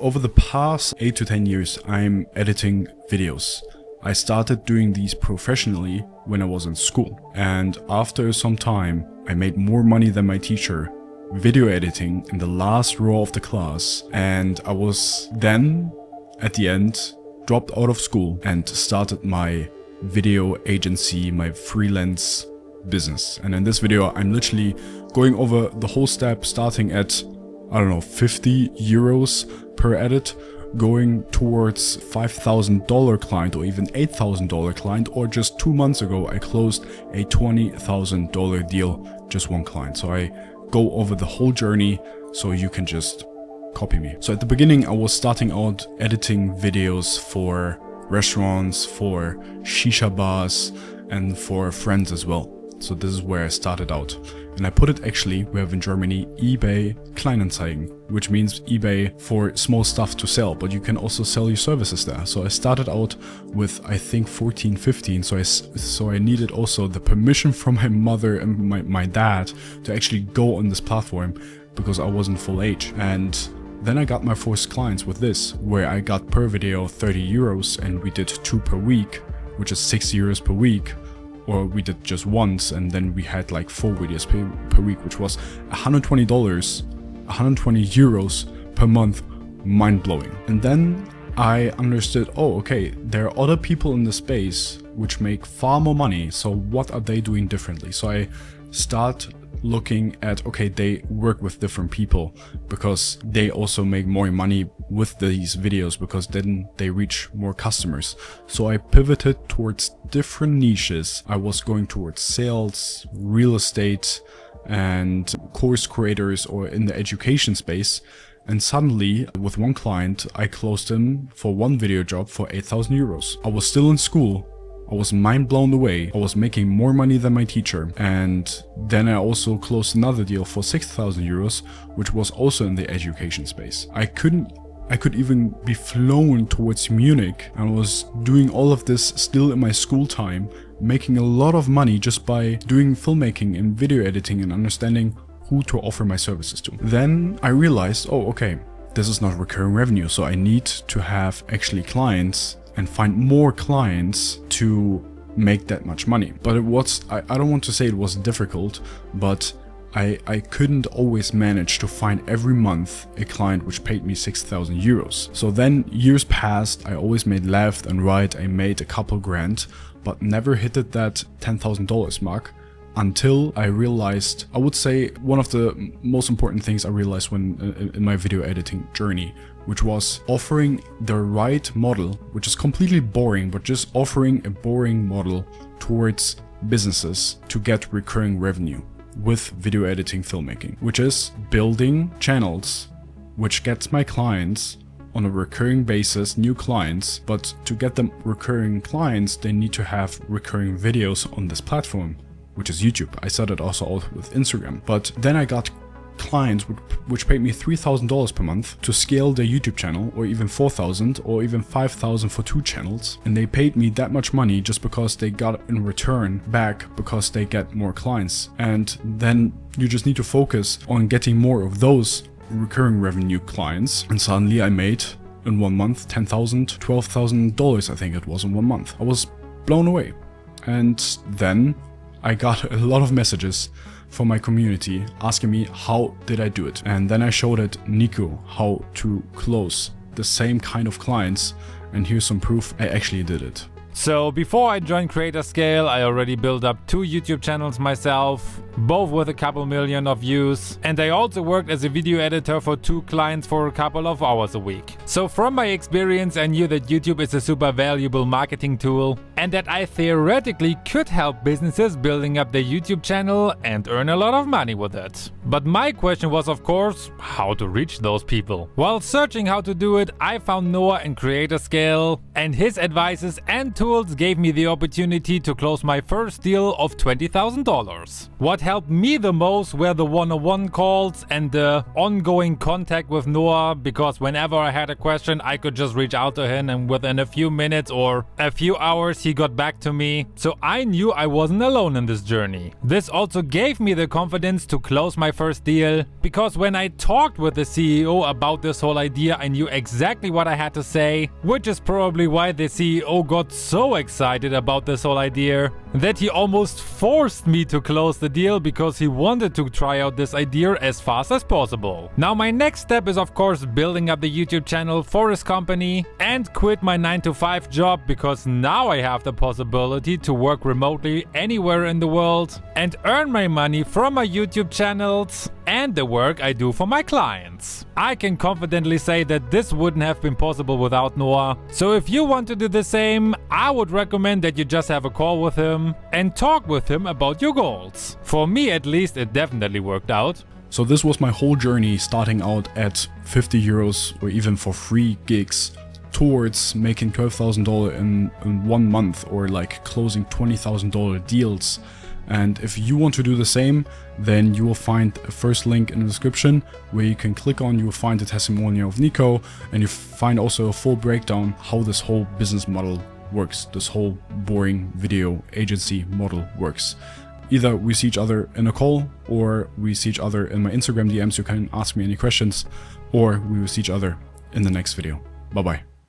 Over the past 8 to 10 years, I'm editing videos. I started doing these professionally when I was in school. And after some time, I made more money than my teacher video editing in the last row of the class. And I was then, at the end, dropped out of school and started my video agency, my freelance business. And in this video, I'm literally going over the whole step, starting at, I don't know, 50 euros per edit, going towards $5,000 client or even $8,000 client, or just 2 months ago I closed a $20,000 deal, just one client. So I go over the whole journey so you can just copy me. So at the beginning I was starting out editing videos for restaurants, for shisha bars and for friends as well. So this is where I started out. And I put it actually, we have in Germany eBay Kleinanzeigen, which means eBay for small stuff to sell, but you can also sell your services there. So I started out with, I think, 14, 15. So I needed also the permission from my mother and my dad to actually go on this platform because I wasn't full age. And then I got my first clients with this, where I got per video 30 euros and we did 2 per week, which is 6 euros per week. Or we did just once, and then we had like 4 videos per week, which was $120, 120 euros per month, mind-blowing. And then I understood, oh, okay, there are other people in the space which make far more money, so what are they doing differently? So I start looking at, okay, they work with different people because they also make more money with these videos because then they reach more customers. So I pivoted towards different niches. I was going towards sales, real estate, and course creators, or in the education space. And suddenly, with one client, I closed him for one video job for 8,000 euros. I was still in school. I was mind blown away. I was making more money than my teacher. And then I also closed another deal for 6,000 euros, which was also in the education space. I could even be flown towards Munich, and I was doing all of this still in my school time, making a lot of money just by doing filmmaking and video editing and understanding who to offer my services to. Then I realized, oh, okay, this is not recurring revenue, so I need to have actually clients and find more clients to make that much money. But it was, I don't want to say it was difficult, but I couldn't always manage to find every month a client which paid me 6,000 euros. So then years passed, I always made left and right, I made a couple grand, but never hit that $10,000 mark. Until I realized, I would say one of the most important things I realized when in my video editing journey, which was offering the right model, which is completely boring, but just offering a boring model towards businesses to get recurring revenue with video editing filmmaking, which is building channels which gets my clients on a recurring basis, new clients, but to get them recurring clients, they need to have recurring videos on this platform, which is YouTube. I started also out with Instagram, but then I got clients which paid me $3,000 per month to scale their YouTube channel, or even 4,000 or even 5,000 for 2 channels. And they paid me that much money just because they got in return back because they get more clients. And then you just need to focus on getting more of those recurring revenue clients. And suddenly I made in 1 month $10,000, $12,000, I think it was in 1 month. I was blown away. And then I got a lot of messages from my community asking me how did I do it. And then I showed it Nico how to close the same kind of clients, and here's some proof I actually did it. So before I joined CreatorScale, I already built up 2 YouTube channels myself, both with a couple million of views, and I also worked as a video editor for 2 clients for a couple of hours a week. So from my experience, I knew that YouTube is a super valuable marketing tool and that I theoretically could help businesses building up their YouTube channel and earn a lot of money with it. But my question was, of course, how to reach those people. While searching how to do it, I found Noah in CreatorScale, and his advices and tools gave me the opportunity to close my first deal of $20,000. What helped me the most were the one-on-one calls and the ongoing contact with Noah, because whenever I had a question, I could just reach out to him, and within a few minutes or a few hours, he he got back to me, so I knew I wasn't alone in this journey. This also gave me the confidence to close my first deal, because when I talked with the CEO about this whole idea, I knew exactly what I had to say, which is probably why the CEO got so excited about this whole idea that he almost forced me to close the deal because he wanted to try out this idea as fast as possible. Now my next step is of course building up the YouTube channel for his company and quit my 9-to-5 job, because now I have the possibility to work remotely anywhere in the world and earn my money from my YouTube channels and the work I do for my clients. I can confidently say that this wouldn't have been possible without Noah. So if you want to do the same, I would recommend that you just have a call with him and talk with him about your goals. For me at least, it definitely worked out. So this was my whole journey, starting out at 50 euros or even for free gigs towards making $12,000 in 1 month, or like closing $20,000 deals. And if you want to do the same, then you will find a first link in the description where you can click on. You will find the testimonial of Nico, and you find also a full breakdown how this whole business model works, this whole boring video agency model works. Either we see each other in a call, or we see each other in my Instagram DMs, you can ask me any questions, or we will see each other in the next video. Bye bye.